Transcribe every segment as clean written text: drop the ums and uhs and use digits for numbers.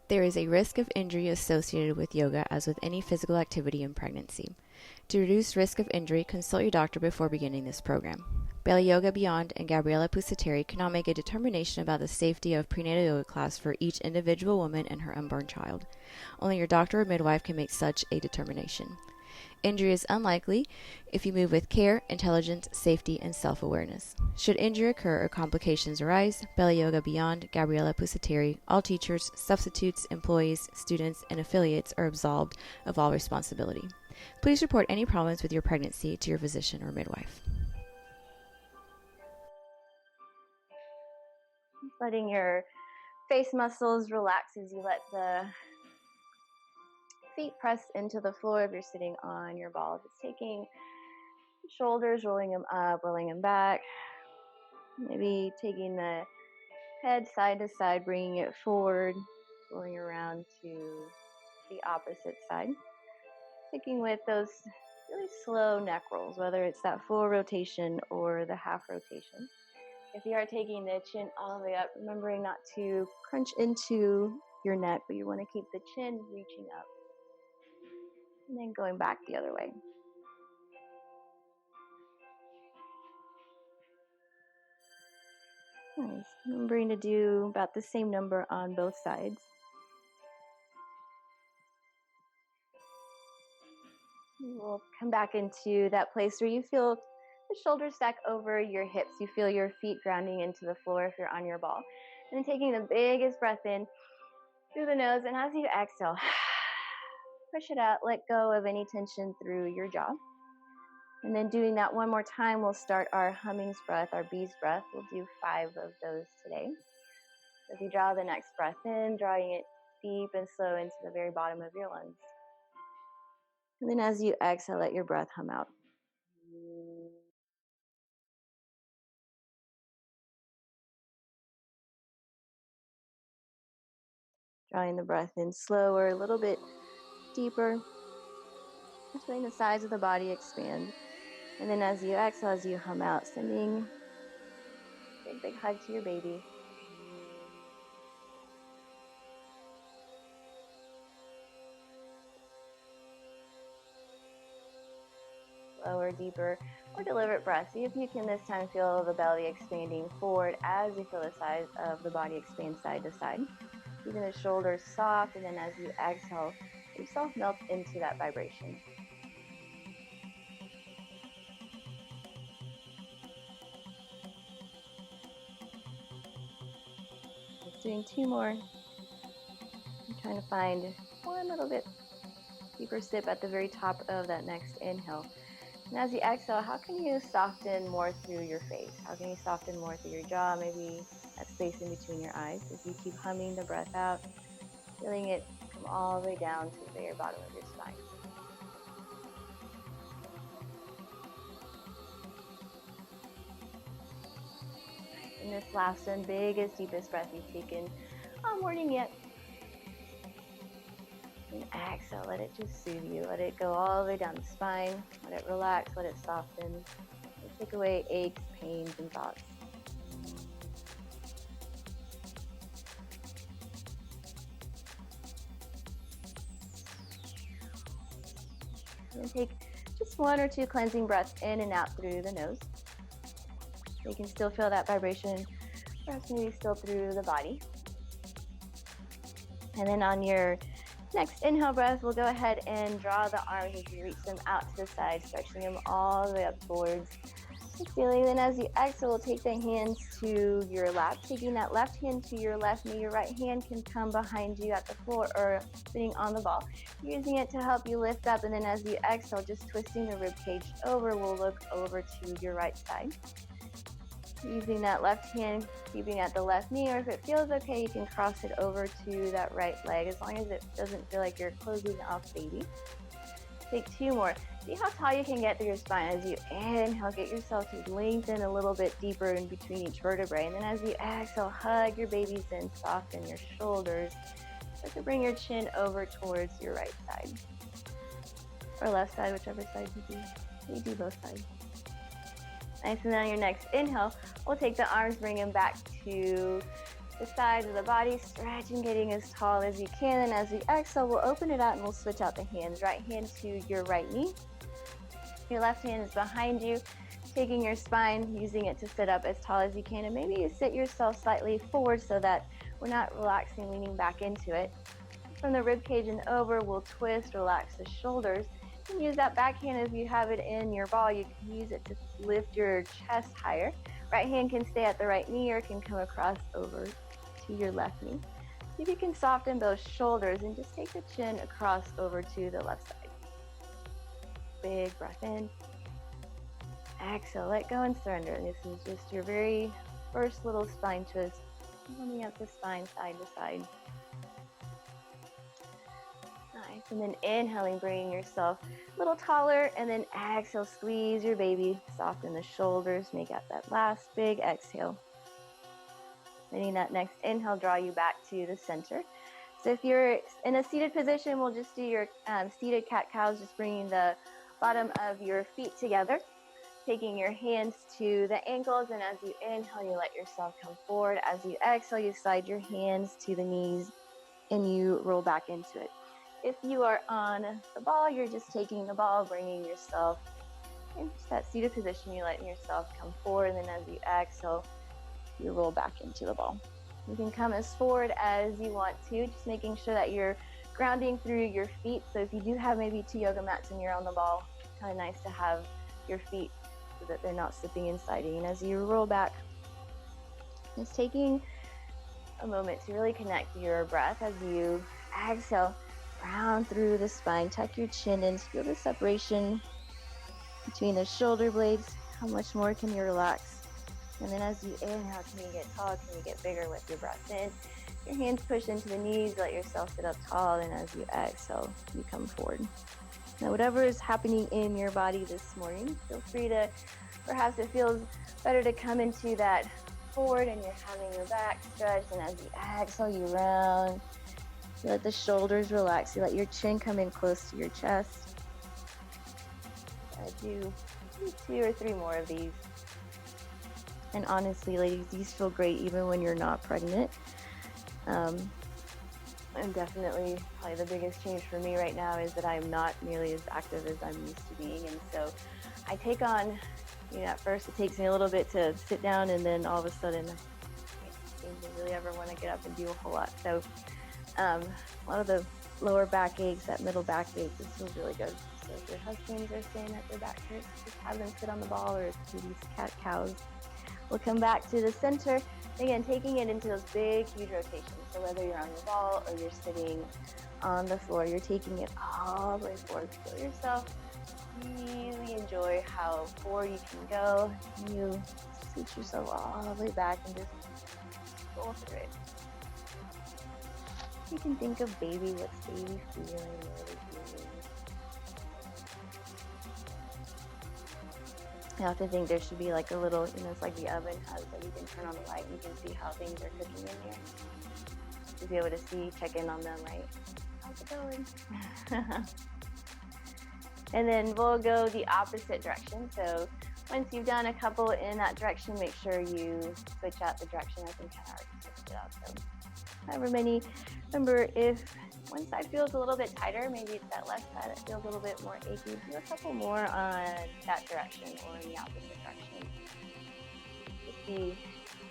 There is a risk of injury associated with yoga as with any physical activity in pregnancy. To reduce risk of injury, consult your doctor before beginning this program. Belly Yoga Beyond and Gabriella Pusateri cannot make a determination about the safety of prenatal yoga class for each individual woman and her unborn child. Only your doctor or midwife can make such a determination. Injury is unlikely if you move with care, intelligence, safety, and self-awareness. Should injury occur or complications arise, Belly Yoga Beyond, Gabriella Pusateri, all teachers, substitutes, employees, students, and affiliates are absolved of all responsibility. Please report any problems with your pregnancy to your physician or midwife. Letting your face muscles relax as you let the feet press into the floor if you're sitting on your ball. Just taking shoulders, rolling them up, rolling them back. Maybe taking the head side to side, bringing it forward, rolling around to the opposite side. Sticking with those really slow neck rolls, whether it's that full rotation or the half rotation. If you are taking the chin all the way up, remembering not to crunch into your neck, but you want to keep the chin reaching up. And then going back the other way. Nice. Remembering to do about the same number on both sides. We'll come back into that place where you feel the shoulders stack over your hips. You feel your feet grounding into the floor if you're on your ball. And then taking the biggest breath in through the nose, and as you exhale, push it out, let go of any tension through your jaw. And then doing that one more time, we'll start our humming's breath, our bee's breath. We'll do 5 of those today. So if you draw the next breath in, drawing it deep and slow into the very bottom of your lungs. And then as you exhale, let your breath hum out. Drawing the breath in slower, a little bit deeper. Just letting the sides of the body expand. And then as you exhale, as you hum out, sending a big, big hug to your baby. Slower, deeper, more deliberate breath. See if you can this time feel the belly expanding forward as you feel the size of the body expand side to side. Keeping the shoulders soft, and then as you exhale, yourself melt into that vibration. Just doing 2 more. I'm trying to find one little bit deeper sip at the very top of that next inhale. And as you exhale, how can you soften more through your face? How can you soften more through your jaw? Maybe that space in between your eyes. As you keep humming the breath out, feeling it come all the way down to the very bottom of your spine. And this last one, biggest, deepest breath you've taken all morning yet. And exhale, let it just soothe you. Let it go all the way down the spine. Let it relax, let it soften. Let take away aches, pains, and thoughts. And take just 1 or 2 cleansing breaths in and out through the nose. So you can still feel that vibration, perhaps maybe still through the body. And then on your next inhale breath, we'll go ahead and draw the arms as you reach them out to the side, stretching them all the way up towards the ceiling. Then as you exhale, we'll take the hands to your lap, taking that left hand to your left knee. Your right hand can come behind you at the floor or sitting on the ball, using it to help you lift up. And then as you exhale, just twisting the rib cage over, we'll look over to your right side. Using that left hand, keeping at the left knee, or if it feels okay, you can cross it over to that right leg, as long as it doesn't feel like you're closing off baby. Take 2 more. See how tall you can get through your spine. As you inhale, get yourself to lengthen a little bit deeper in between each vertebrae. And then as you exhale, hug your babies in, soften your shoulders. Start to bring your chin over towards your right side. Or left side, whichever side you do. We do both sides. Nice, and then on your next inhale, we'll take the arms, bring them back to the sides of the body, stretching, getting as tall as you can. And as we exhale, we'll open it out and we'll switch out the hands. Right hand to your right knee. Your left hand is behind you, taking your spine, using it to sit up as tall as you can. And maybe you sit yourself slightly forward so that we're not relaxing, leaning back into it. From the rib cage and over, we'll twist, relax the shoulders. You can use that back hand if you have it in your ball. You can use it to lift your chest higher. Right hand can stay at the right knee or can come across over to your left knee. See if you can soften those shoulders and just take the chin across over to the left side. Big breath in. Exhale, let go and surrender. This is just your very first little spine twist. Warming up the spine side to side. Nice. And then inhaling, bringing yourself a little taller. And then exhale, squeeze your baby. Soften the shoulders. Make out that last big exhale. Letting that next inhale draw you back to the center. So if you're in a seated position, we'll just do your seated cat-cows, just bringing the bottom of your feet together. Taking your hands to the ankles, and as you inhale, you let yourself come forward. As you exhale, you slide your hands to the knees and you roll back into it. If you are on the ball, you're just taking the ball, bringing yourself into that seated position. You're letting yourself come forward, and then as you exhale, you roll back into the ball. You can come as forward as you want to, just making sure that you're grounding through your feet. So if you do have maybe 2 yoga mats and you're on the ball, it's kind of nice to have your feet so that they're not slipping inside you. And as you roll back, just taking a moment to really connect your breath as you exhale, round through the spine, tuck your chin in, feel the separation between the shoulder blades. How much more can you relax? And then as you inhale, can you get tall? Can you get bigger with your breath in? Your hands push into the knees, let yourself sit up tall, and as you exhale, you come forward. Now, whatever is happening in your body this morning, feel free to, perhaps it feels better to come into that forward and you're having your back stretched, and as you exhale, you round. You let the shoulders relax. You let your chin come in close to your chest. Do 2 or 3 more of these. And honestly, ladies, these feel great even when you're not pregnant. And definitely, probably the biggest change for me right now is that I'm not nearly as active as I'm used to being. And so I take on, at first it takes me a little bit to sit down, and then all of a sudden I don't seem to really ever want to get up and do a whole lot. So a lot of the lower back aches, that middle back ache, this feels really good. So if your husbands are saying that their back hurts, just have them sit on the ball or do these cat-cows. We'll come back to the center. Again, taking it into those big, huge rotations. So whether you're on the ball or you're sitting on the floor, you're taking it all the way forward. Feel yourself really enjoy how forward you can go. You scoot yourself all the way back and just roll through it. You can think of baby, what's baby feeling, really feeling. I often think there should be like a little, it's like the oven has, like you can turn on the light and you can see how things are cooking in there. To be able to see, check in on them, right? How's it going? And then we'll go the opposite direction. So once you've done a couple in that direction, make sure you switch out the direction. I think I already switched it out. So however many, remember if one side feels a little bit tighter, maybe it's that left side that feels a little bit more achy. Do a couple more on that direction or in the opposite direction. To see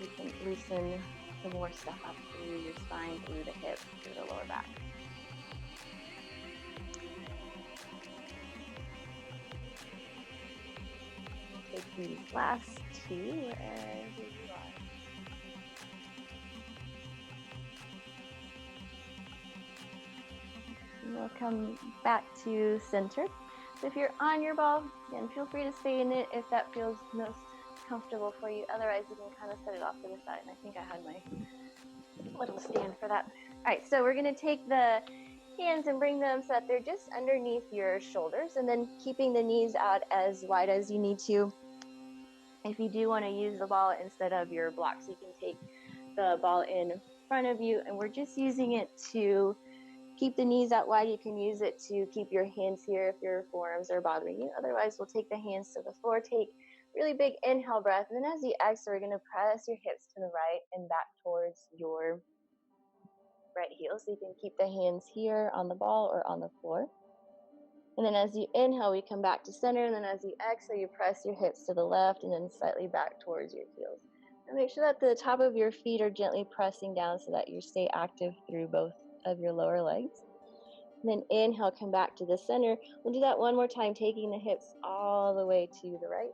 if you can loosen some more stuff up through your spine, through the hips, through the lower back. Take these last 2 wherever you are. We'll come back to center. So if you're on your ball, again, feel free to stay in it if that feels most comfortable for you. Otherwise, you can kind of set it off to the side. And I think I had my little stand for that. All right, so we're going to take the hands and bring them so that they're just underneath your shoulders, and then keeping the knees out as wide as you need to. If you do want to use the ball instead of your blocks, you can take the ball in front of you, and we're just using it to keep the knees out wide. You can use it to keep your hands here if your forearms are bothering you. Otherwise, we'll take the hands to the floor, take really big inhale breath. And then as you exhale, we're going to press your hips to the right and back towards your right heel. So you can keep the hands here on the ball or on the floor. And then as you inhale, we come back to center. And then as you exhale, you press your hips to the left and then slightly back towards your heels. And make sure that the top of your feet are gently pressing down so that you stay active through both of your lower legs. And then inhale, come back to the center. We'll do that one more time, taking the hips all the way to the right.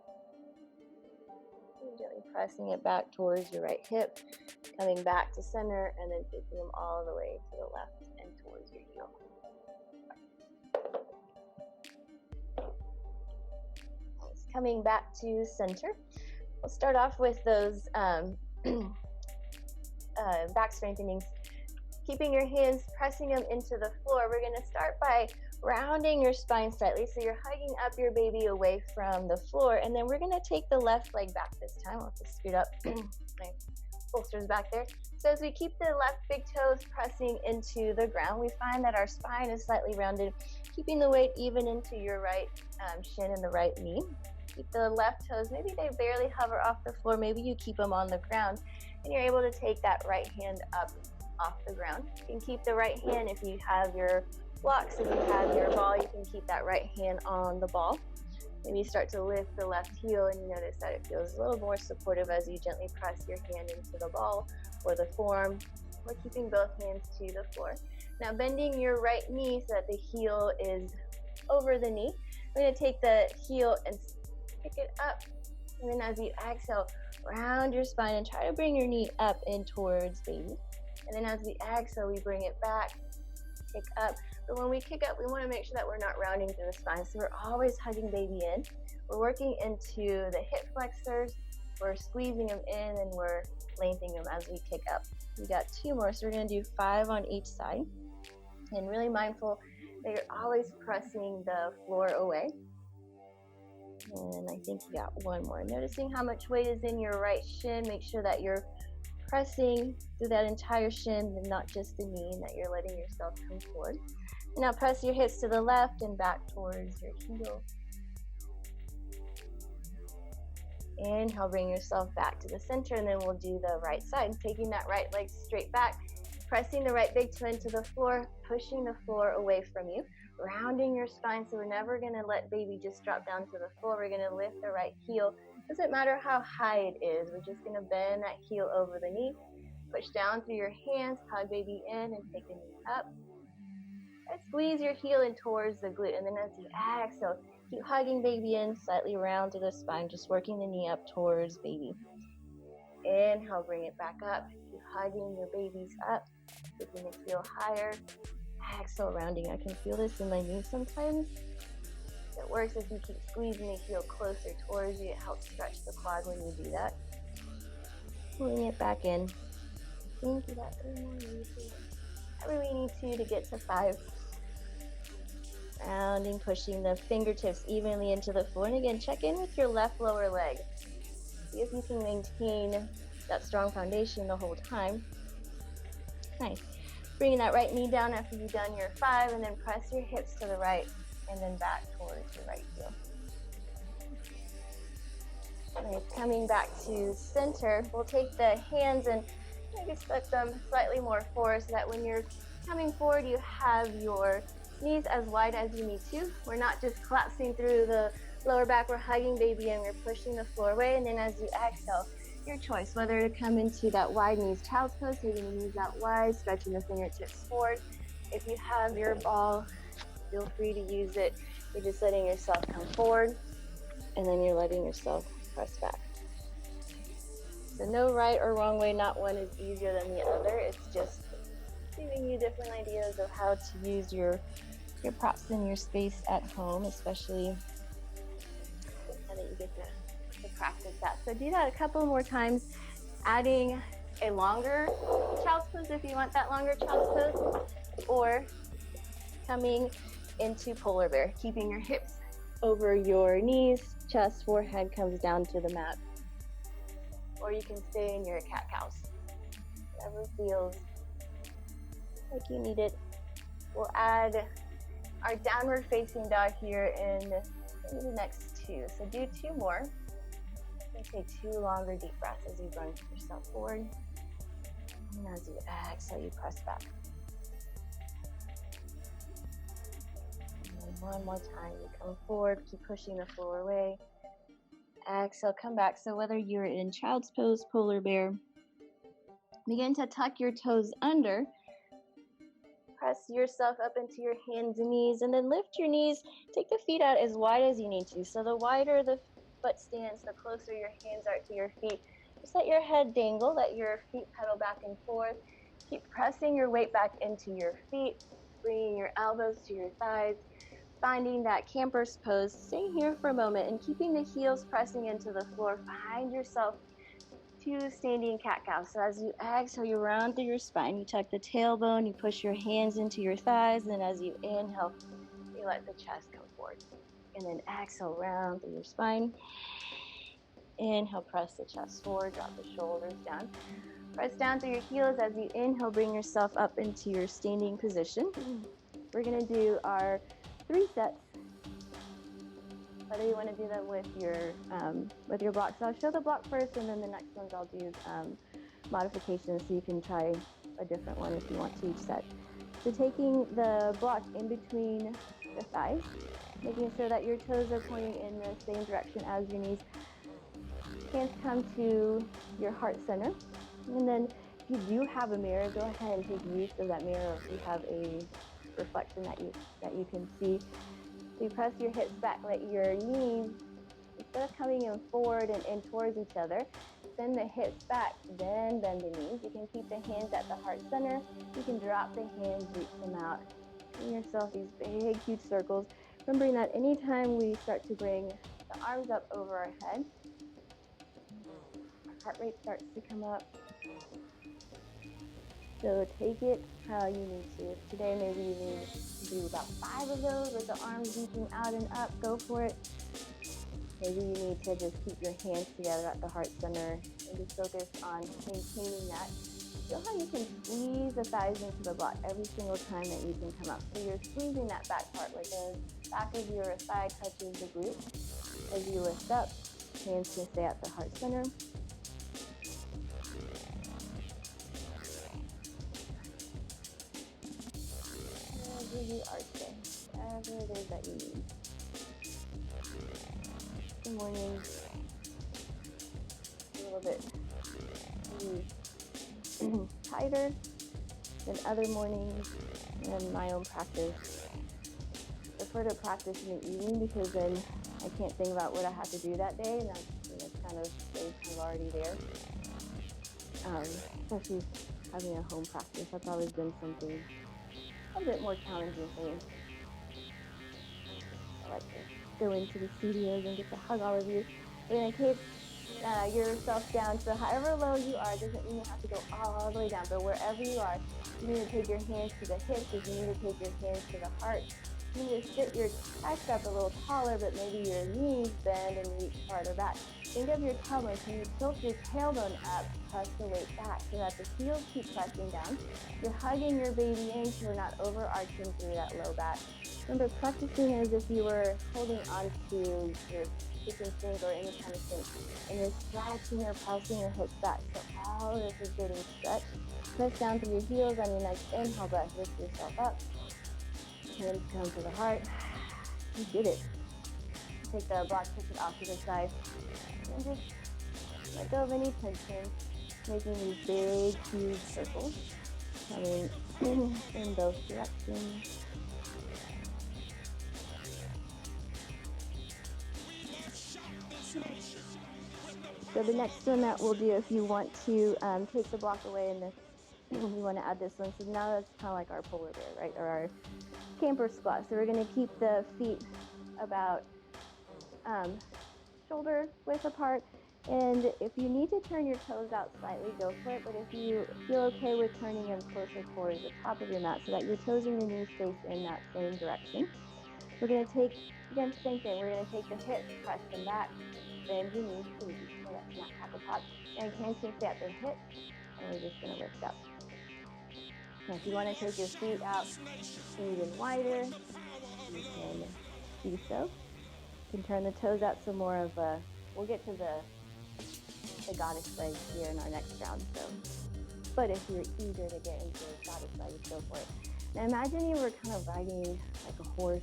And gently pressing it back towards your right hip, coming back to center, and then taking them all the way to the left and towards your heel. Coming back to center, we'll start off with those back strengthenings. Keeping your hands, pressing them into the floor. We're going to start by rounding your spine slightly, so you're hugging up your baby away from the floor, and then we're going to take the left leg back this time. I'll just scoot up. My bolster's back there. So as we keep the left big toes pressing into the ground, we find that our spine is slightly rounded, keeping the weight even into your right shin and the right knee. Keep the left toes, maybe they barely hover off the floor, maybe you keep them on the ground, and you're able to take that right hand up off the ground. You can keep the right hand if you have your blocks, if you have your ball, you can keep that right hand on the ball. Maybe you start to lift the left heel and you notice that it feels a little more supportive as you gently press your hand into the ball or the forearm, or keeping both hands to the floor. Now bending your right knee so that the heel is over the knee. We're going to take the heel and pick it up, and then as you exhale, round your spine and try to bring your knee up in towards baby. And then as we exhale, we bring it back, kick up. But when we kick up, we want to make sure that we're not rounding through the spine. So we're always hugging baby in. We're working into the hip flexors. We're squeezing them in and we're lengthening them as we kick up. We got 2 more, so we're going to do 5 on each side. And really mindful that you're always pressing the floor away. And I think you got 1 more. Noticing how much weight is in your right shin. Make sure that you're pressing through that entire shin and not just the knee, and that you're letting yourself come forward. And now press your hips to the left and back towards your heel. Inhale, bring yourself back to the center, and then we'll do the right side. Taking that right leg straight back, pressing the right big toe into the floor, pushing the floor away from you, rounding your spine, so we're never going to let baby just drop down to the floor. We're going to lift the right heel. Doesn't matter how high it is, we're just going to bend that heel over the knee, push down through your hands, hug baby in, and take the knee up. And squeeze your heel in towards the glute, and then as you exhale, keep hugging baby in, slightly round to the spine, just working the knee up towards baby. Inhale, bring it back up, keep hugging your babies up, taking the heel higher. Exhale, rounding. I can feel this in my knee sometimes. It works if you keep squeezing the heel closer towards you. It helps stretch the quad when you do that. Pulling it back in. I think you got 3 more. I really need to get to 5. Rounding, pushing the fingertips evenly into the floor. And again, check in with your left lower leg. See if you can maintain that strong foundation the whole time. Nice. Bringing that right knee down after you've done your 5, and then press your hips to the right and then back towards your right heel. Nice. Coming back to center, we'll take the hands and maybe split them slightly more forward so that when you're coming forward, you have your knees as wide as you need to. We're not just collapsing through the lower back, we're hugging baby in, we're pushing the floor away, and then as you exhale, your choice, whether to come into that wide knees child's pose, taking the knees out wide, stretching the fingertips forward. If you have your ball, feel free to use it. You're just letting yourself come forward, and then you're letting yourself press back. So no right or wrong way, not one is easier than the other. It's just giving you different ideas of how to use your props in your space at home, especially now that you get to practice that. So do that a couple more times, adding a longer child's pose if you want that longer child's pose, or coming into polar bear, keeping your hips over your knees, chest, forehead comes down to the mat, or you can stay in your cat-cows, whatever feels like you need it. We'll add our downward facing dog here in the next 2, so do 2 more. Take 2 longer deep breaths as you run yourself forward. And as you exhale, you press back. And one more time, you come forward, keep pushing the floor away. Exhale, come back. So whether you're in child's pose, polar bear, begin to tuck your toes under. Press yourself up into your hands and knees, and then lift your knees. Take the feet out as wide as you need to. So the wider the foot stance, the closer your hands are to your feet. Just let your head dangle, let your feet pedal back and forth. Keep pressing your weight back into your feet, bringing your elbows to your thighs, finding that camper's pose. Stay here for a moment and keeping the heels pressing into the floor. Find yourself to standing cat-cow. So as you exhale, you round through your spine. You tuck the tailbone, you push your hands into your thighs, and then as you inhale, you let the chest come forward. And then exhale, round through your spine. Inhale, press the chest forward, drop the shoulders down. Press down through your heels. As you inhale, bring yourself up into your standing position. We're gonna do our 3 sets. Whether you want to do them with your blocks. So I'll show the block first, and then the next ones I'll do modifications, so you can try a different one if you want to each set. So taking the block in between the thighs, making sure that your toes are pointing in the same direction as your knees. Hands come to your heart center, and then if you do have a mirror, go ahead and take use of that mirror. If you have a reflection that you can see. So you press your hips back, let your knees, instead of coming in forward and in towards each other, send the hips back, then bend the knees. You can keep the hands at the heart center. You can drop the hands, reach them out. Give yourself these big, huge circles. Remembering that anytime we start to bring the arms up over our head, our heart rate starts to come up. So take it how you need to. Today, maybe you need to do about 5 of those with the arms reaching out and up. Go for it. Maybe you need to just keep your hands together at the heart center and just focus on maintaining that. Feel how you can squeeze the thighs into the block every single time that you can come up. So you're squeezing that back part, like the back of your thigh touches the glute. As you lift up, hands can stay at the heart center. Wherever you are today, whatever it is that you need. Good morning. A little bit tighter than other mornings and my own practice. I prefer to practice in the evening because then I can't think about what I have to do that day, and that's kind of already there. Especially having a home practice, that's always been something a bit more challenging for me. I like to go into the studios and get to hug all of you. We're going to keep yourself down. So however low you are, doesn't mean you have to go all the way down, but wherever you are, you need to take your hands to the hips. If you need to take your hands to the heart, you need to sit your chest up a little taller, but maybe your knees bend and reach farther back. Think of your tailbone. Can you tilt your tailbone up, press the weight back so that the heels keep pressing down? You're hugging your baby in so you're not overarching through that low back. Remember, practicing as if you were holding onto your kitchen sink or any kind of sink, and you're stretching or pressing your hips back. So all of this is getting stretched. Press down through your heels on your next inhale breath. Lift yourself up. Hands come to the heart. You did it. Take the block, push it off to the side, and just let go of any tension, making these big, huge circles, coming in both directions. So the next one that we'll do, if you want to take the block away and you want to add this one. So now that's kind of like our polar bear, right? Or our camper squat. So we're going to keep the feet about shoulder width apart. And if you need to turn your toes out slightly, go for it. But if you feel okay with turning them closer towards the top of your mat so that your toes and your knees face in that same direction. We're going to take, again, same thing. We're going to take the hips, press them back, bend your knees to reach for that snap tabletop. And hands can stay at the hips, and we're just going to lift up. Now, if you want to take your feet out even wider, you can do so. You can turn the toes out some more of a, we'll get to the the goddess legs here in our next round. So, but if you're eager to get into goddess legs, go for it. Now imagine you were kind of riding like a horse.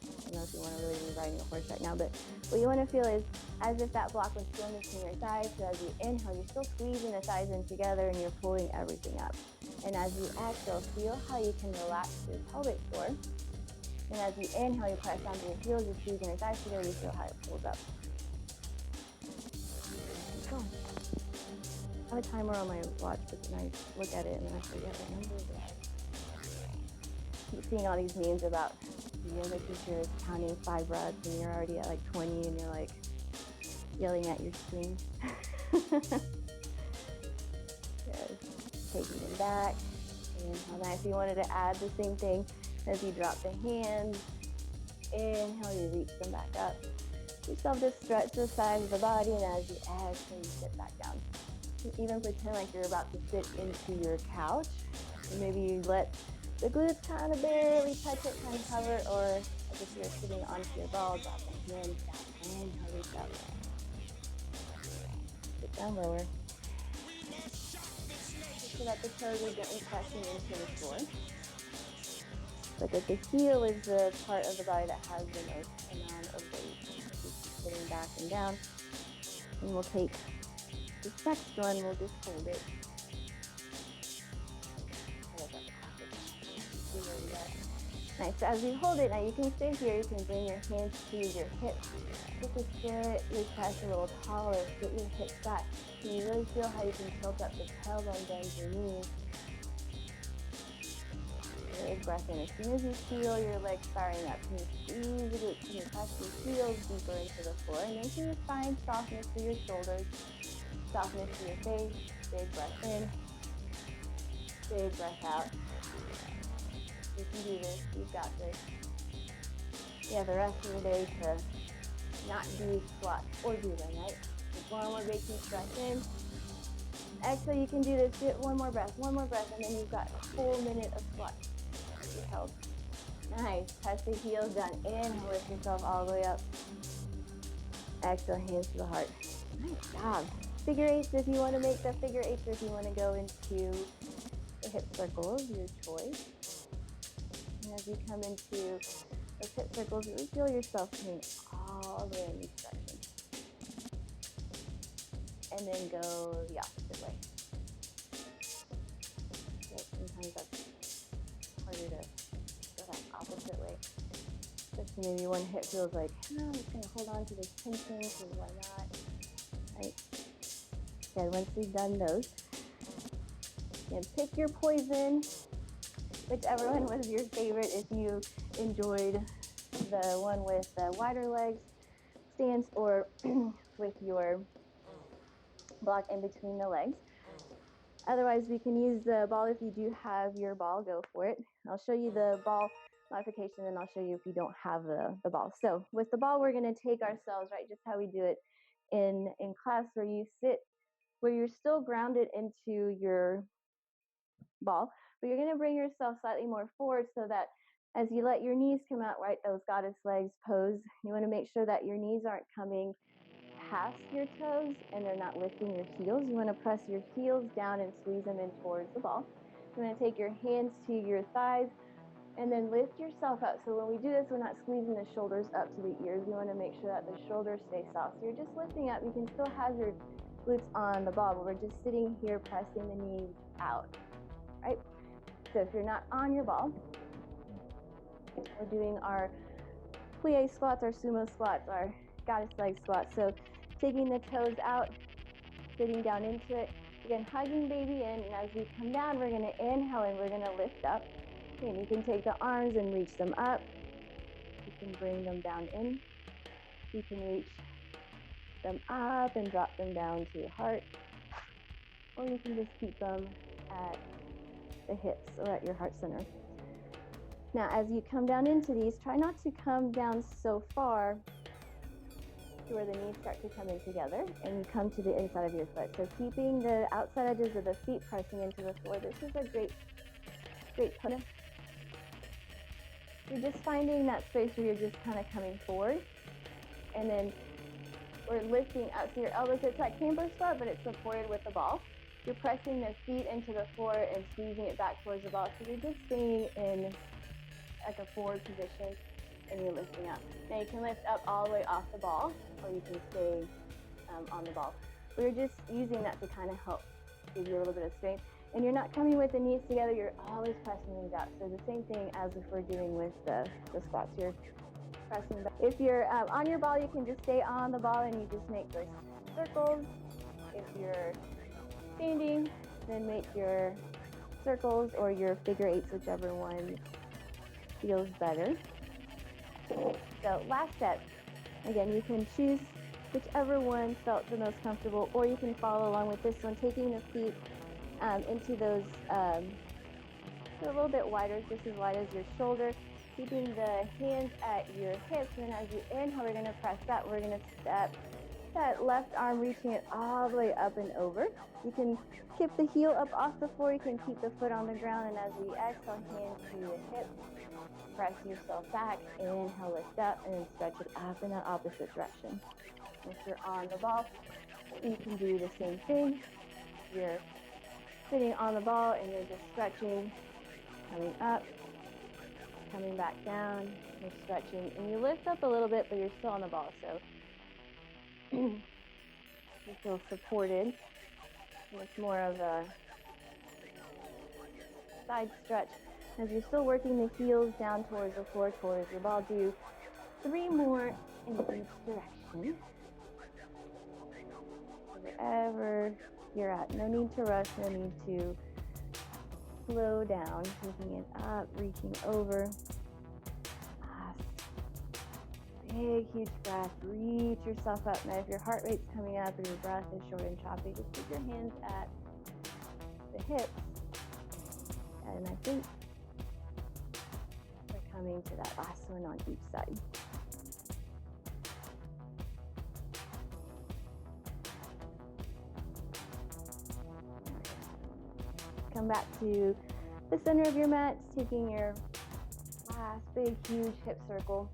I don't know if you want to really be riding a horse right now, but what you want to feel is as if that block was going between your thighs. So as you inhale, you're still squeezing the thighs in together and you're pulling everything up. And as you exhale, feel how you can relax your pelvic floor. And as you inhale, you press onto your heels, you're squeezing your thighs together, you feel how it pulls up. Keep going. I have a timer on my watch, but then I look at it and then I forget what number it is. Keep seeing all these memes about the yoga teacher is counting 5 reps and you're already at like 20 and you're like yelling at your screen. Taking them back. Inhale. Now if you wanted to add the same thing as you drop the hands, inhale, you reach them back up. Yourself just stretch the sides of the body, and as you exhale, you sit back down. You even pretend like you're about to sit into your couch. And maybe you let the glutes kind of barely touch it, kind of hover, or as if you're sitting onto your ball, drop the hands down, inhale, reach up. Sit down lower. So that the toes are gently pressing into the floor. But that the heel is the part of the body that has the most amount of weight. Sitting back and down. And we'll take this next one, we'll just hold it. Nice. So as we hold it, now you can stay here. You can bring your hands to your hips. Just to sit your chest a little taller. Get your hips back. So you really feel how you can tilt up the tailbone, bend your knees. Big breath in. As soon as you feel your legs firing up, can you squeeze the glutes? Can you press your heels deeper into the floor? And then can you find softness through your shoulders, softness through your face. Big breath in. Big breath out. You can do this. You've got this. You have the rest of the day to not do squats or do them, right? Just one more big deep breath in. Exhale, you can do this. Do it one more breath, and then you've got a full minute of squats. You held. Nice. Press the heels down. Inhale, lift yourself all the way up. Exhale, hands to the heart. Nice job. Figure eights if you want to make the figure eights, or if you want to go into the hip circles, your choice. And as you come into those hip circles, really feel yourself coming all the way in each direction. And then go the opposite way. Right? Sometimes that's harder to go that opposite way. Especially maybe one hip feels like, no, I'm just going to hold on to this tension, so why not? Right? Okay, once we've done those, you pick your poison, whichever one was your favorite. If you enjoyed the one with the wider legs stance, or with your block in between the legs. Otherwise, we can use the ball. If you do have your ball, go for it. I'll show you the ball modification, and I'll show you if you don't have the ball. So with the ball, we're going to take ourselves, right, just how we do it in class, where you sit, where you're still grounded into your ball, but you're going to bring yourself slightly more forward, so that as you let your knees come out, right, those goddess legs pose, you want to make sure that your knees aren't coming past your toes and they're not lifting your heels. You want to press your heels down and squeeze them in towards the ball. You want to take your hands to your thighs and then lift yourself up. So when we do this, we're not squeezing the shoulders up to the ears. We want to make sure that the shoulders stay soft. So you're just lifting up. You can still have your glutes on the ball, but we're just sitting here pressing the knees out, right? So if you're not on your ball, we're doing our plie squats, our sumo squats, our goddess leg squats. So taking the toes out, sitting down into it. Again, hugging baby in, and as we come down, we're going to inhale and we're going to lift up. And you can take the arms and reach them up. You can bring them down in. You can reach them up and drop them down to your heart. Or you can just keep them at the hips or at your heart center. Now, as you come down into these, try not to come down so far to where the knees start to come in together and you come to the inside of your foot. So keeping the outside edges of the feet pressing into the floor. This is a great put. You're just finding that space where you're just kind of coming forward. And then We're lifting up, so your elbows, it's like camber squat, but it's supported with the ball. You're pressing the feet into the floor and squeezing it back towards the ball, so you're just staying in like a forward position, and you're lifting up. Now you can lift up all the way off the ball, or you can stay on the ball. We're just using that to kind of help give you a little bit of strength. And you're not coming with the knees together, you're always pressing these out. So the same thing as if we're doing with the squats. You're pressing back. If you're on your ball, you can just stay on the ball and you just make those circles. If you're standing, then make your circles or your figure eights, whichever one feels better. So last set, again, you can choose whichever one felt the most comfortable, or you can follow along with this one, taking the feet into those a little bit wider, just as wide as your shoulder, keeping the hands at your hips, and as you inhale, we're going to press that. We're going to step that left arm, reaching it all the way up and over. You can keep the heel up off the floor, you can keep the foot on the ground, and as we exhale, hands to the hips, press yourself back, inhale, lift up, and then stretch it up in the opposite direction. If you're on the ball, you can do the same thing. You're sitting on the ball and you're just stretching, coming up, coming back down, you're stretching, and you lift up a little bit, but you're still on the ball, so you feel supported. It's more of a side stretch as you're still working the heels down towards the floor, towards your ball. Do 3 more in each direction. Wherever you're at. No need to rush, no need to slow down. Picking it up, reaching over. Big, huge breath. Reach yourself up. Now, if your heart rate's coming up or your breath is short and choppy, just keep your hands at the hips. And I think we're coming to that last one on each side. Come back to the center of your mat, taking your last big, huge hip circle.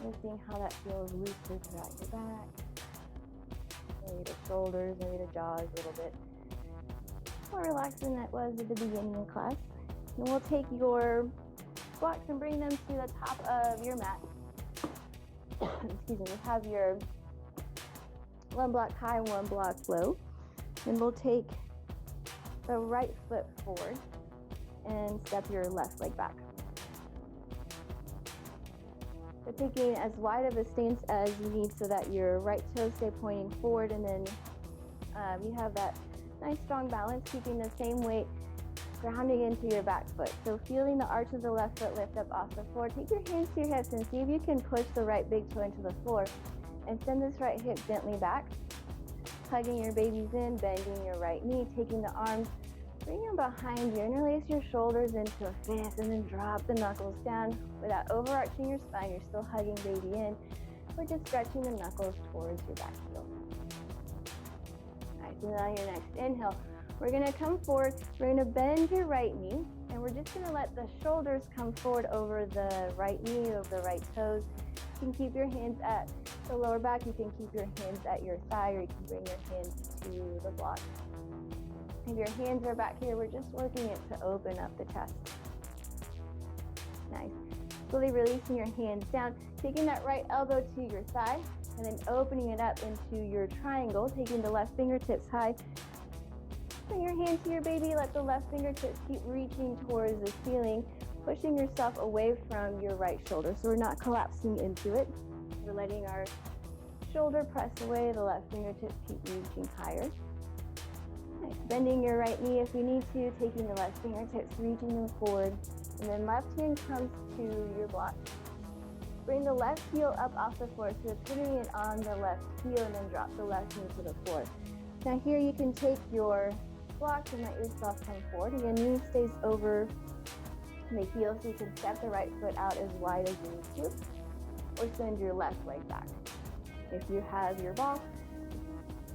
Noticing how that feels loosely throughout your back. Maybe the shoulders, maybe the jaws a little bit more relaxed than that was at the beginning of class. And we'll take your blocks and bring them to the top of your mat. Excuse me, you have your 1 block high, 1 block low. And we'll take the right foot forward and step your left leg back. So taking as wide of a stance as you need so that your right toes stay pointing forward, and then you have that nice strong balance, keeping the same weight grounding into your back foot. So feeling the arch of the left foot lift up off the floor. Take your hands to your hips and see if you can push the right big toe into the floor and send this right hip gently back. Hugging your babies in, bending your right knee, taking the arms, bring them behind you, interlace your shoulders into a fist, and then drop the knuckles down without overarching your spine. You're still hugging baby in. We're just stretching the knuckles towards your back heel. All right, so now your next inhale, we're gonna come forward. We're gonna bend your right knee, and we're just gonna let the shoulders come forward over the right knee, over the right toes. You can keep your hands at the lower back. You can keep your hands at your thigh, or you can bring your hands to the block. If your hands are back here, we're just working it to open up the chest. Nice. Slowly releasing your hands down, taking that right elbow to your thigh, and then opening it up into your triangle, taking the left fingertips high. Bring your hands to your baby, let the left fingertips keep reaching towards the ceiling, pushing yourself away from your right shoulder, so we're not collapsing into it. We're letting our shoulder press away, the left fingertips keep reaching higher. Nice. Bending your right knee if you need to, taking the left fingertips, reaching them forward, and then left hand comes to your block. Bring the left heel up off the floor, so putting it on the left heel, and then drop the left knee to the floor. Now here you can take your block and let yourself come forward. Your knee stays over the heel, so you can step the right foot out as wide as you need to, or send your left leg back. If you have your ball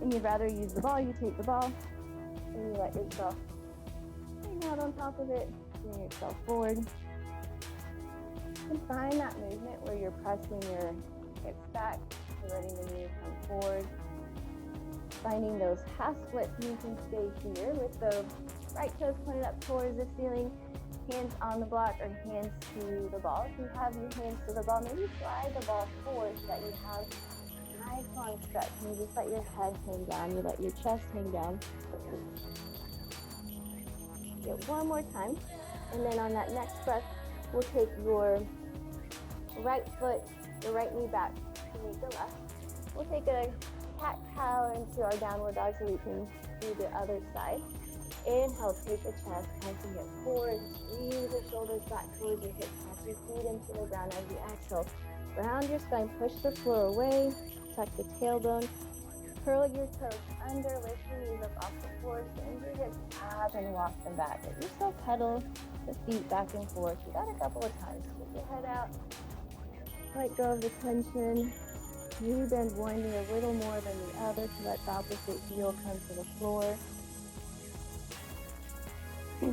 and you'd rather use the ball, you take the ball and you let yourself hang out on top of it, bring yourself forward. And find that movement where you're pressing your hips back, So letting the knee come forward. Finding those half splits, and you can stay here with the right toes pointed up towards the ceiling, hands on the block or hands to the ball. If you have your hands to the ball, maybe slide the ball forward so that you have a nice long stretch. And you just let your head hang down, you let your chest hang down. Get one more time, and then on that next breath, we'll take your right foot, your right knee back to meet the left. We'll take a cat-cow into our downward dog so we can do the other side. Inhale, take the chest, pressing it forward, squeeze the shoulders back towards your hips, press your feet into the ground as you exhale. Round your spine, push the floor away, tuck the tailbone, curl your toes under, lift your knees up off the floor, send your hips up and walk them back. Let yourself pedal the feet back and forth. You got a couple of times. Put your head out, let go of the tension. Knee bend winding a little more than the other to let the opposite heel come to the floor. You're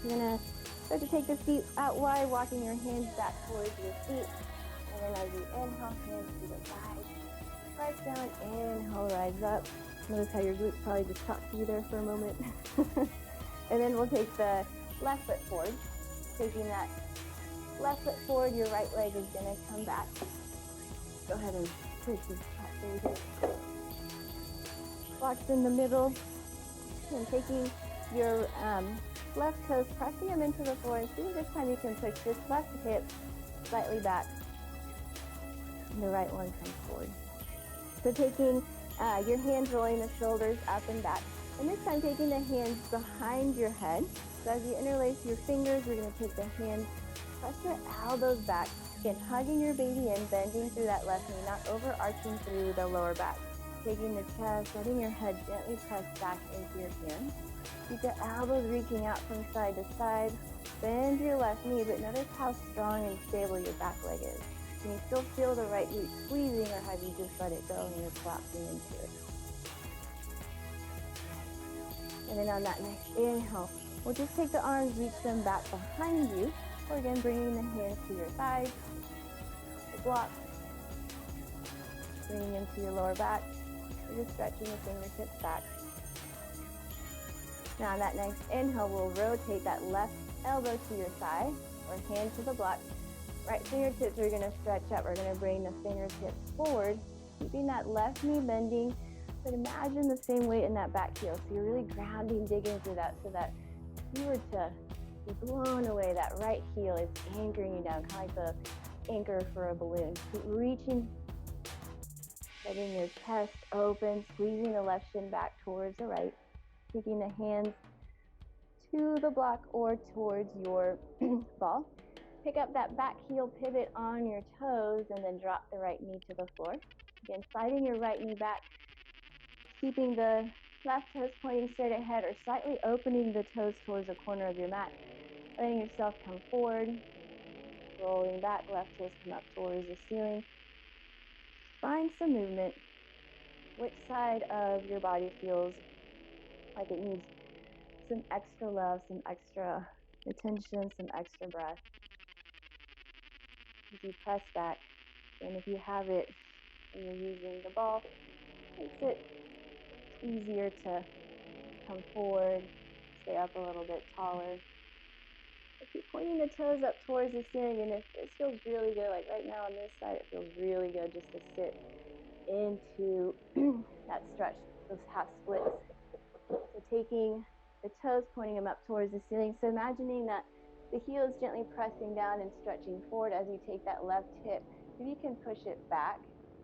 going to start to take the feet out wide, walking your hands back towards your feet. And then as you inhale, hands to the side. Rise down, inhale, rise up. Notice how your glutes probably just talked to you there for a moment. And then we'll take the left foot forward. Taking that left foot forward, your right leg is going to come back. Go ahead and push this back. Blocks in the middle. And taking your left toes, pressing them into the floor. And see if this time you can push this left hip slightly back. And the right one comes forward. So taking your hands, rolling the shoulders up and back. And this time taking the hands behind your head. So as you interlace your fingers, you're going to take the hands, press your elbows back. Again, hugging your baby in, bending through that left knee, not overarching through the lower back. Taking the chest, letting your head gently press back into your hands. Keep the elbows reaching out from side to side. Bend your left knee, but notice how strong and stable your back leg is. Can you still feel the right glute squeezing, or have you just let it go and you're collapsing into it? And then on that next inhale, we'll just take the arms, reach them back behind you. Or again, bringing the hands to your thighs, the block, bringing them to your lower back. You're just stretching the fingertips back. Now on that next inhale, we'll rotate that left elbow to your thigh or hand to the block. Right fingertips are going to stretch up. We're going to bring the fingertips forward, keeping that left knee bending. But imagine the same weight in that back heel. So you're really grounding, digging through that so that if you were to be blown away, that right heel is anchoring you down, kind of like the anchor for a balloon. Keep reaching, letting your chest open, squeezing the left shin back towards the right, taking the hands to the block or towards your ball. Pick up that back heel pivot on your toes and then drop the right knee to the floor. Again, sliding your right knee back, keeping the left toes pointing straight ahead or slightly opening the toes towards the corner of your mat. Letting yourself come forward, rolling back, left toes come up towards the ceiling. Find some movement. Which side of your body feels like it needs some extra love, some extra attention, some extra breath? As you press back, and if you have it and you're using the ball, makes it easier to come forward, stay up a little bit taller. Keep pointing the toes up towards the ceiling, and if this feels really good, like right now on this side, it feels really good just to sit into that stretch, those half splits. So taking the toes, pointing them up towards the ceiling. So imagining that the heel is gently pressing down and stretching forward as you take that left hip. If you can push it back,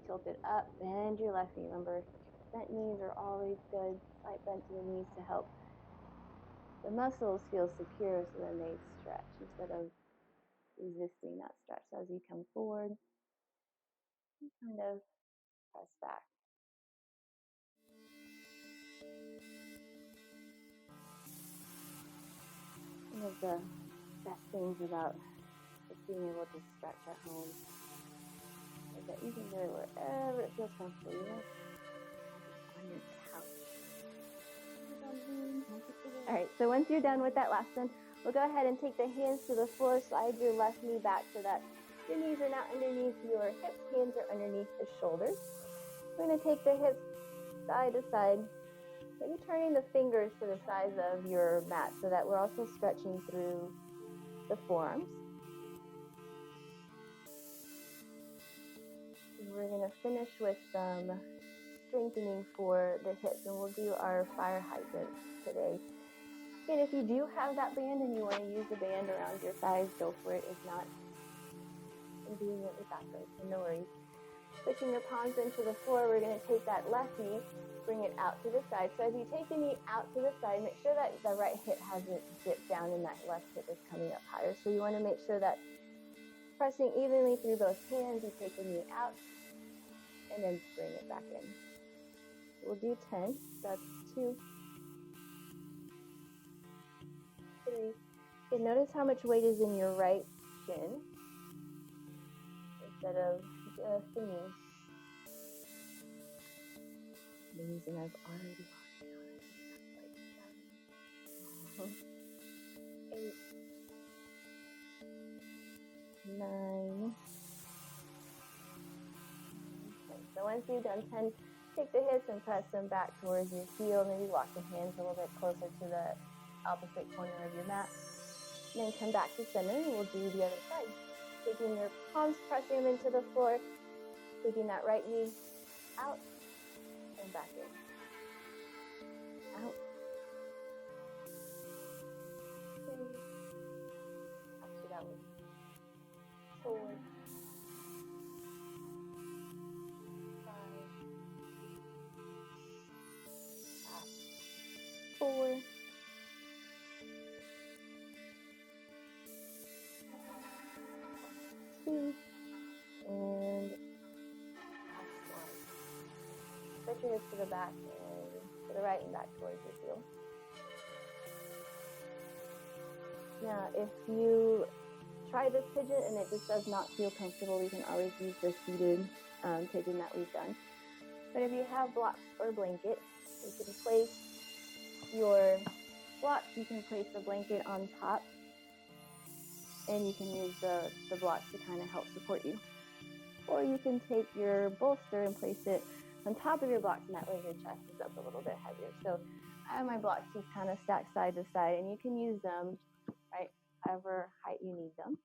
tilt it up, bend your left knee. Remember, bent knees are always good. Slight bend to the knees to help the muscles feel secure, so then they stretch instead of resisting that stretch. So as you come forward, you kind of press back. One of the best things about just being able to stretch at home is that you can do it wherever it feels comfortable, you know? On your couch. All right, so once you're done with that last one, we'll go ahead and take the hands to the floor, slide your left knee back so that Your knees are now underneath your hips, hands are underneath the shoulders. We're going to take the hips side to side, maybe turning the fingers to the size of your mat so that we're also stretching through the forearms. And we're going to finish with some strengthening for the hips, and we'll do our fire hydrant today. And if you do have that band and you want to use the band around your thighs, go for it. If not, conveniently backwards, so no worries. Pushing your palms into the floor, we're going to take that left knee, bring it out to the side. So as you take the knee out to the side, make sure that the right hip hasn't dipped down and that left hip is coming up higher. So you want to make sure that pressing evenly through both hands, you take the knee out and then bring it back in. We'll do 10. That's 2, 3. And notice how much weight is in your right shin instead of just the knee. Amazing, I've already lost count. Like 7, 8, 9. Okay, so once you've done 10, take the hips and press them back towards your heel. Maybe walk your hands a little bit closer to the opposite corner of your mat. And then come back to center and we'll do the other side. Taking your palms, pressing them into the floor, taking that right knee out and back in. Out. Actually, that was 4, 5, 4, 2, and last one. Stretch your hips to the back and to the right and back towards your heel. Now, if you try this pigeon and it just does not feel comfortable, we can always use the seated pigeon that we've done. But if you have blocks or blanket, you can place your blocks, you can place the blanket on top, and you can use the blocks to kind of help support you. Or you can take your bolster and place it on top of your blocks, and that way your chest is up a little bit heavier. So I have my blocks just kind of stacked side to side, and you can use them, right, however height you need them.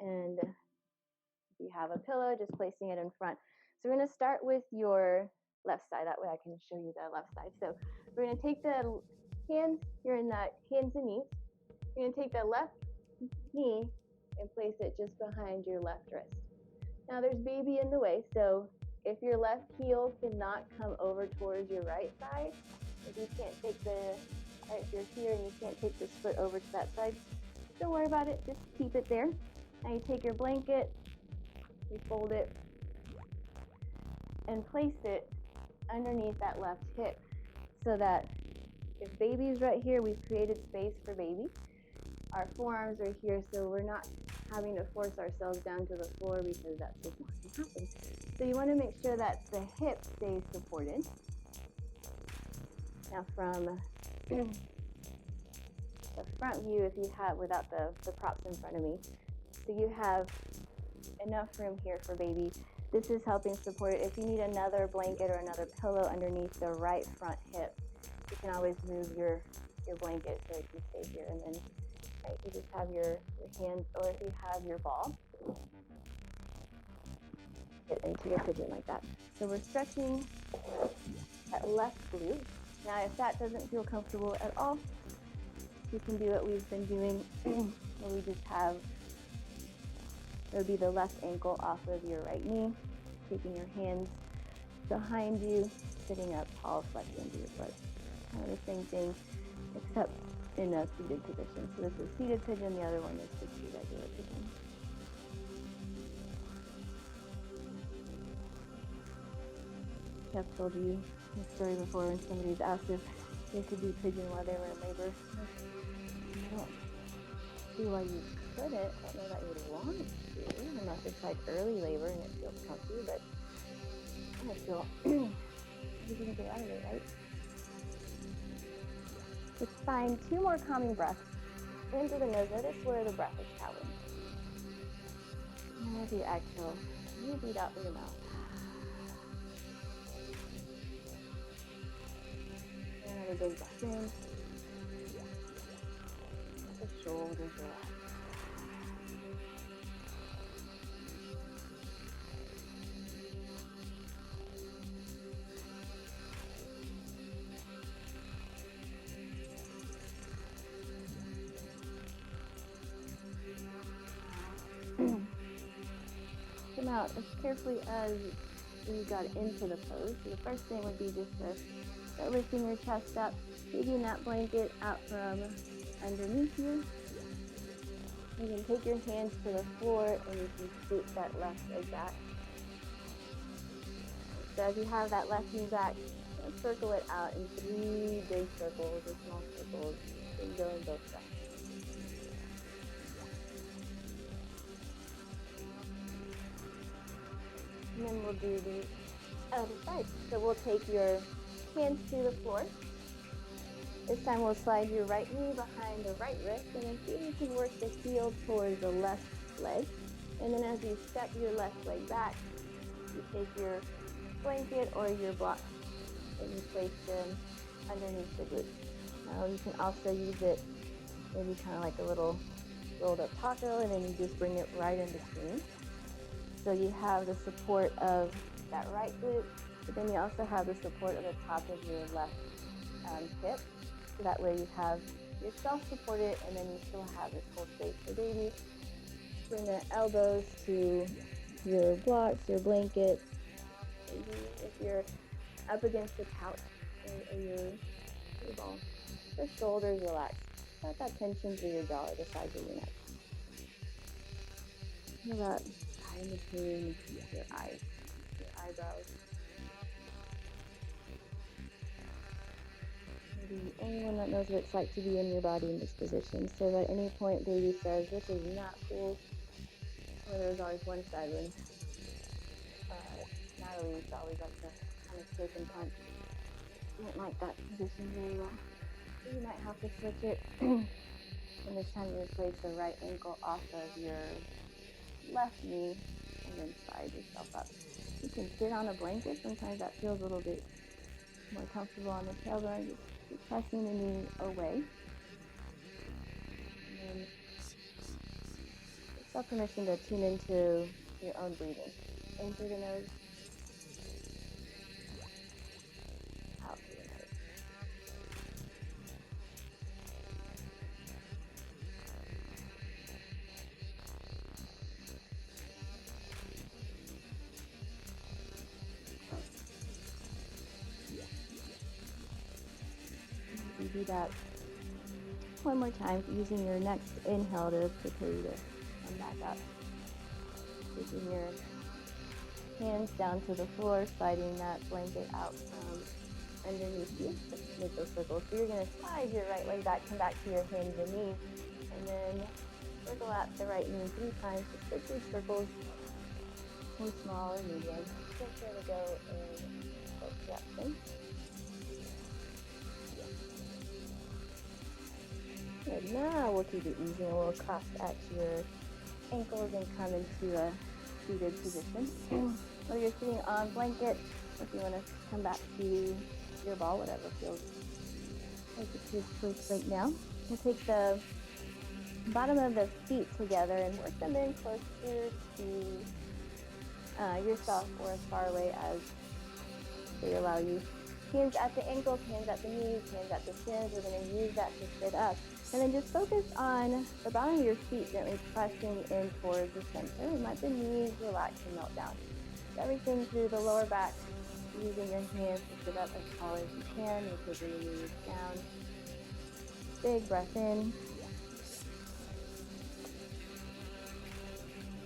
And if you have a pillow, just placing it in front. So we're going to start with your left side. That way I can show you the left side. So we're going to take the hands, you're in that hands and knees. You're going to take the left knee and place it just behind your left wrist. Now there's baby in the way, so if your left heel cannot come over towards your right side, if you can't take if you're here and you can't take this foot over to that side, don't worry about it, just keep it there. Now you take your blanket, you fold it, and place it underneath that left hip so that if baby's right here, we've created space for baby. Our forearms are here, so we're not having to force ourselves down to the floor because that's just not going to happen. So you want to make sure that the hip stays supported. Now from the front view, if you have, without the props in front of me, so you have enough room here for baby. This is helping support it. If you need another blanket or another pillow underneath the right front hip, you can always move your blanket so it can stay here, and then you just have your hands, or if you have your ball, get into your pigeon like that. So we're stretching that left glute. Now if that doesn't feel comfortable at all, you can do what we've been doing, where we just have, it would be the left ankle off of your right knee, taking your hands behind you, sitting up tall, flexing into your foot. Kind of the same thing, except in a seated position. So this is seated pigeon, the other one is just the regular pigeon. I've told you the story before when somebody's asked if they could do pigeon while they were in labor. I don't see why you couldn't. I don't know that you would want to, unless it's like early labor and it feels comfy, but I feel you can get out of it, right? Let's find 2 more calming breaths. In through the nose, notice where the breath is traveling. And as you exhale, you breathe out through your mouth. Another big breath in. The shoulders relax. Come out as carefully as you got into the pose. So the first thing would be just to start lifting your chest up, taking that blanket out from underneath you. You can take your hands to the floor and you can scoot that left leg back. So as you have that left knee back, circle it out in 3 big circles or small circles. You can go in both directions. And then we'll do the other side. So we'll take your hands to the floor. This time we'll slide your right knee behind the right wrist and then see if you can work the heel towards the left leg. And then as you step your left leg back, you take your blanket or your block and you place them underneath the glute. Now you can also use it maybe kind of like a little rolled up taco, and then you just bring it right in between. So you have the support of that right glute, but then you also have the support of the top of your left hip. So that way you have yourself supported, and then you still have this whole space. So baby, bring the elbows to your blocks, your blanket. Maybe if you're up against the couch or your ball, your shoulders relax. Let that tension through your jaw or the sides of your neck. Feel that in between your eyes, your eyebrows. Maybe the only one that knows what it's like to be in your body in this position. So that at any point baby says, this is not cool, or there's always one side when Natalie used to always like to kind of kick and punch. I don't like that position very well. So you might have to switch it. And this time you place the right ankle off of your left knee and then slide yourself up. You can sit on a blanket. Sometimes that feels a little bit more comfortable on the tailbone. Just keep pressing the knee away. And then yourself permission to tune into your own breathing. In through the nose, out through the nose. You do that one more time, using your next inhale to prepare you to come back up. Taking your hands down to the floor, sliding that blanket out from underneath you. Just make those circles. So you're going to slide your right leg back, come back to your hands and knees, and then circle out the right knee 3 times. Just big circles, or small or medium. Just going to go in both directions. Good. Now we'll keep it easy and we'll cross at your ankles and come into a seated position. Whether you're sitting on blanket, or if you want to come back to your ball, whatever feels like it's your choice right now. We'll take the bottom of the feet together and work them in closer to yourself or as far away as they allow you. Hands at the ankles, hands at the knees, hands at the shins. We're going to use that to sit up. And then just focus on the bottom of your feet, gently pressing in towards the center, and let the knees relax and melt down. Everything through the lower back, using your hands to sit up as tall as you can. You're taking the knees down. Big breath in.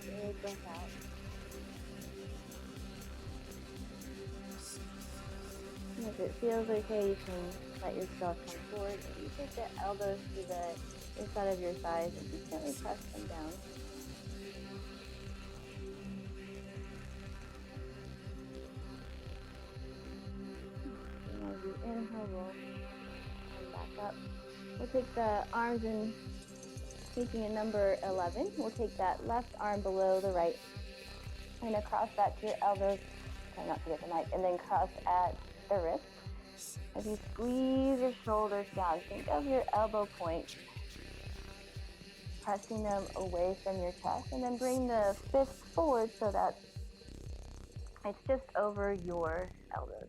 Big breath out. And if it feels okay, you can let yourself come forward. And you take the elbows to the inside of your thighs and just gently press them down. And as you inhale, we'll come back up. We'll take the arms and Making a number 11, we'll take that left arm below the right and across that to your elbows. Try not to get the mic. And then cross at the wrist. As you squeeze your shoulders down, think of your elbow points, pressing them away from your chest, and then bring the fist forward so that it's just over your elbows.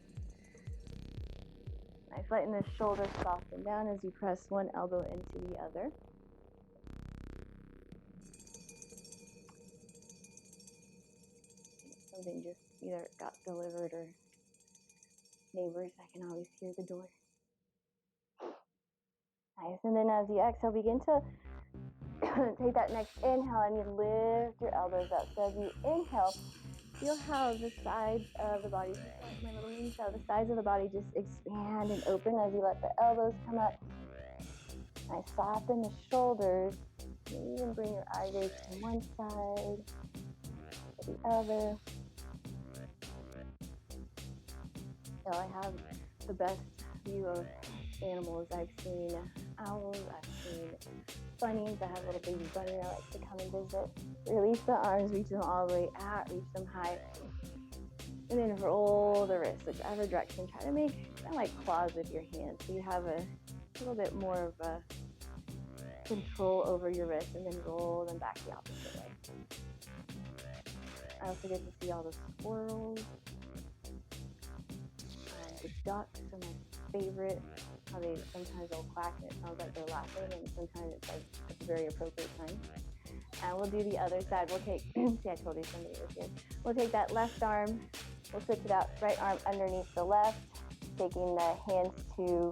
Nice, letting the shoulders soften down as you press one elbow into the other. Something just either got delivered or neighbors, I can always hear the door. Nice, and then as you exhale, begin to take that next inhale and you lift your elbows up. So as you inhale, feel how the sides of the body, my little wings, how the sides of the body just expand and open as you let the elbows come up. Nice, soften the shoulders. You even bring your eye gaze to one side, to the other. So I have the best view of animals. I've seen owls, I've seen bunnies. I have a little baby bunny that likes to come and visit. Release the arms, reach them all the way out, reach them high. And then roll the wrists, whichever direction. Try to make kind of like claws with your hands. So you have a little bit more of a control over your wrists, and then roll them back the opposite way. I also get to see all the squirrels. The ducks are my favorite. How they sometimes they'll quack and it sounds like they're laughing, and sometimes it's like at a very appropriate time. And we'll do the other side. We'll take, see, I told you somebody was here. We'll take that left arm, we'll switch it out, right arm underneath the left, taking the hands to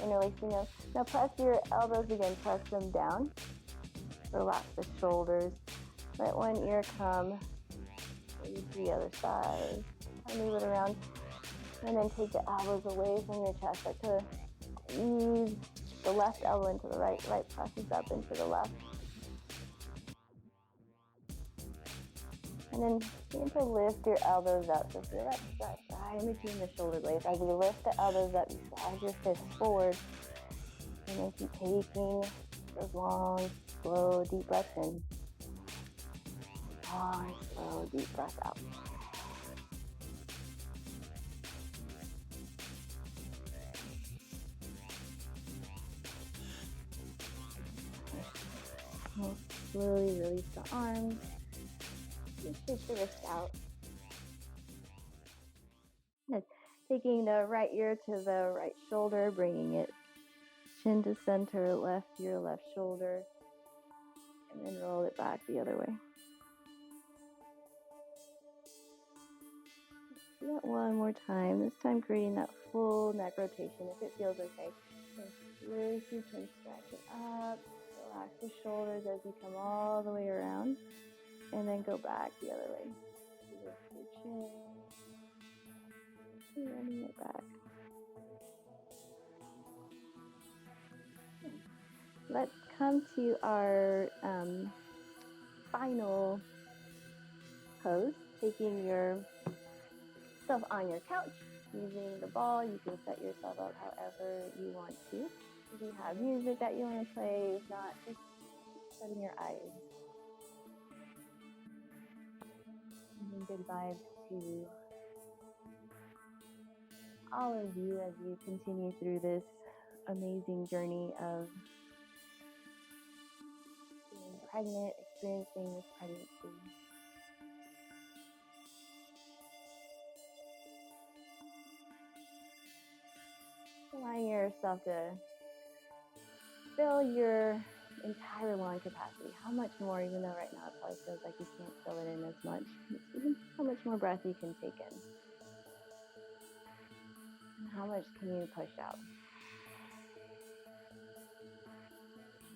interlacing them. Now press your elbows again, press them down. Relax the shoulders. Let one ear come. Maybe to the other side. And move it around. And then take the elbows away from your chest. Start to ease the left elbow into the right. Right presses up into the left. And then begin to lift your elbows up. So feel that stretch right in between the shoulder blades. As you lift the elbows up, you slide your fists forward. And then keep taking those long, slow, deep breaths in. Long, slow, deep breath out. We'll slowly release the arms. Just shake the wrist out. And taking the right ear to the right shoulder, bringing it chin to center, left ear, left shoulder, and then roll it back the other way. Do that one more time. This time creating that full neck rotation if it feels okay. Lift your chin, stretch it up. Relax the shoulders as you come all the way around. And then go back the other way. Lift your chin. And running it back. Let's come to our final pose. Taking yourself on your couch. Using the ball, you can set yourself up however you want to. If you have music that you want to play, if not, just shutting your eyes. And good vibes to all of you as you continue through this amazing journey of being pregnant, experiencing this pregnancy. Allowing yourself to fill your entire lung capacity. How much more, even though right now it probably feels like you can't fill it in as much, how much more breath you can take in. And how much can you push out?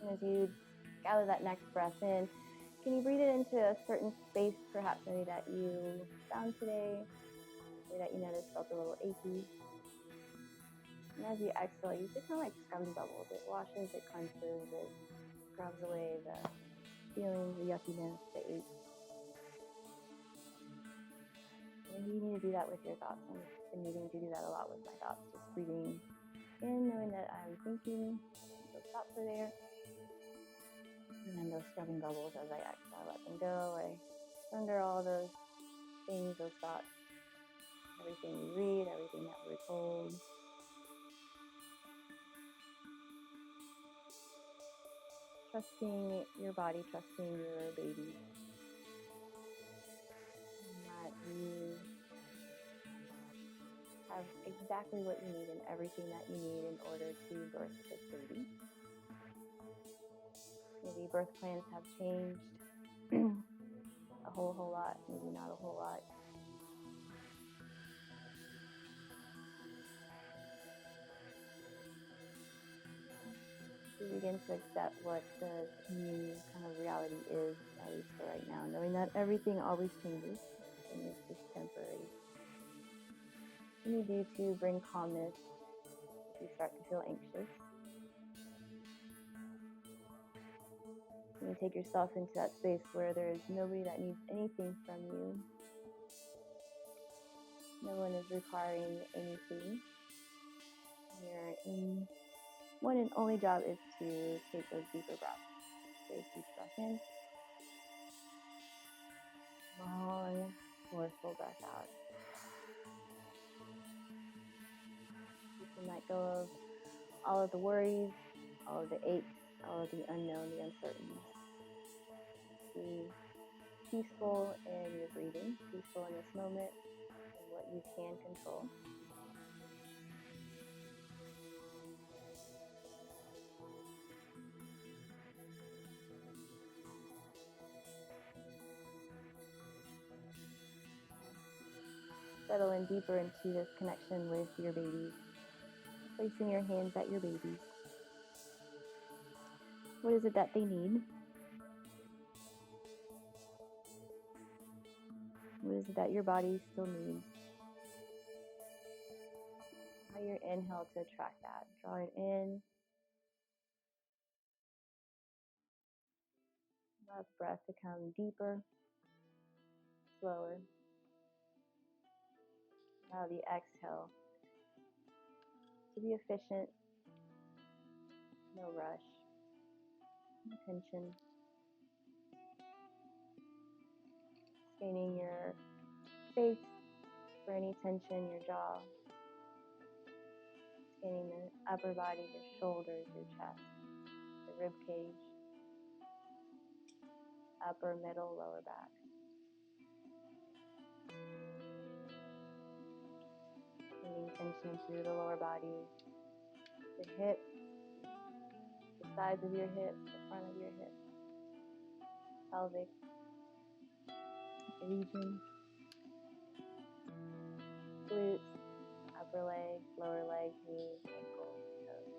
And as you gather that next breath in, can you breathe it into a certain space, perhaps maybe that you found today, maybe that you noticed felt a little achy. And as you exhale, you just kind of like scrum bubbles. It washes, it cleanses, it scrubs away the feeling, the yuckiness, the ache. Maybe you need to do that with your thoughts. I've been needing to do that a lot with my thoughts, just breathing in, knowing that I'm thinking. Those thoughts are there. And then those scrubbing bubbles as I exhale, I let them go. I surrender all those things, those thoughts, everything we read, everything that we're told. Trusting your body, trusting your baby. And that you have exactly what you need and everything that you need in order to birth this baby. Maybe birth plans have changed a whole lot, maybe not a whole lot. To begin to accept what the new kind of reality is, at least for right now, knowing that everything always changes, and it's just temporary. You need you to bring calmness if you start to feel anxious. You take yourself into that space where there is nobody that needs anything from you. No one is requiring anything. Your one and only job is to take those deeper breaths. Take a deep breath in. Long, forceful breath out. You can let go of all of the worries, all of the aches, all of the unknown, the uncertainty. Be peaceful in your breathing, peaceful in this moment, in what you can control. Settle in deeper into this connection with your baby, placing your hands at your baby. What is it that they need? What is it that your body still needs? Allow your inhale to attract that. Draw it in. Allow the breath to come deeper, slower. Allow the exhale to be efficient, no rush, no tension. Scanning your face for any tension, your jaw. Scanning the upper body, your shoulders, your chest, the rib cage, upper, middle, lower back. Scanning tension through the lower body, the hips, the sides of your hips, the front of your hips, pelvic region, glutes, upper leg, lower leg, knees, ankles, toes.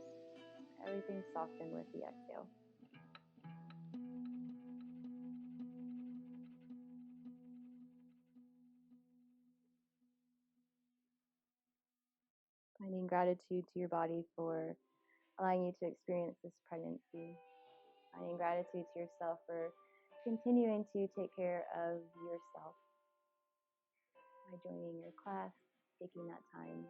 Everything softened with the exhale. Finding gratitude to your body for allowing you to experience this pregnancy. Finding gratitude to yourself for continuing to take care of yourself by joining your class, taking that time.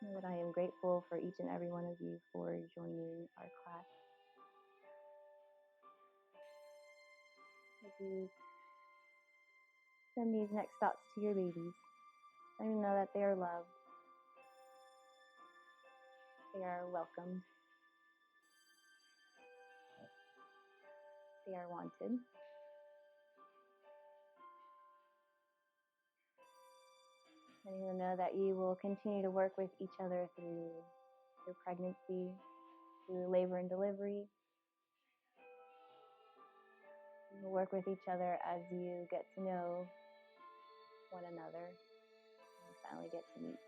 Know that I am grateful for each and every one of you for joining our class. As you send these next thoughts to your babies, let them know that they are loved, they are welcomed, they are wanted. Letting them know that you will continue to work with each other through your pregnancy, through labor and delivery. You will work with each other as you get to know one another and finally get to meet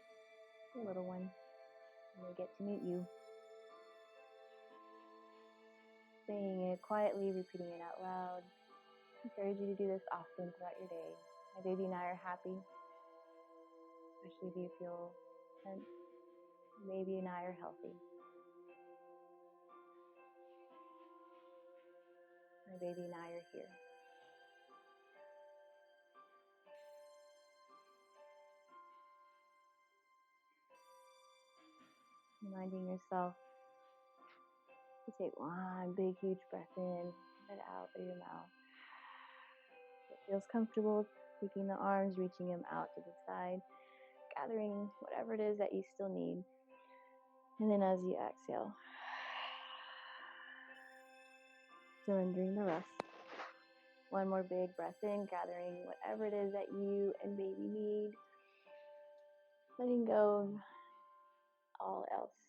your little one and they get to meet you. Saying it quietly, repeating it out loud. I encourage you to do this often throughout your day. My baby and I are happy, especially if you feel tense. My baby and I are healthy. My baby and I are here. Reminding yourself to take one big, huge breath in, let it out through your mouth. It feels comfortable, taking the arms, reaching them out to the side, gathering whatever it is that you still need. And then as you exhale, surrendering the rest. One more big breath in, gathering whatever it is that you and baby need. Letting go of all else.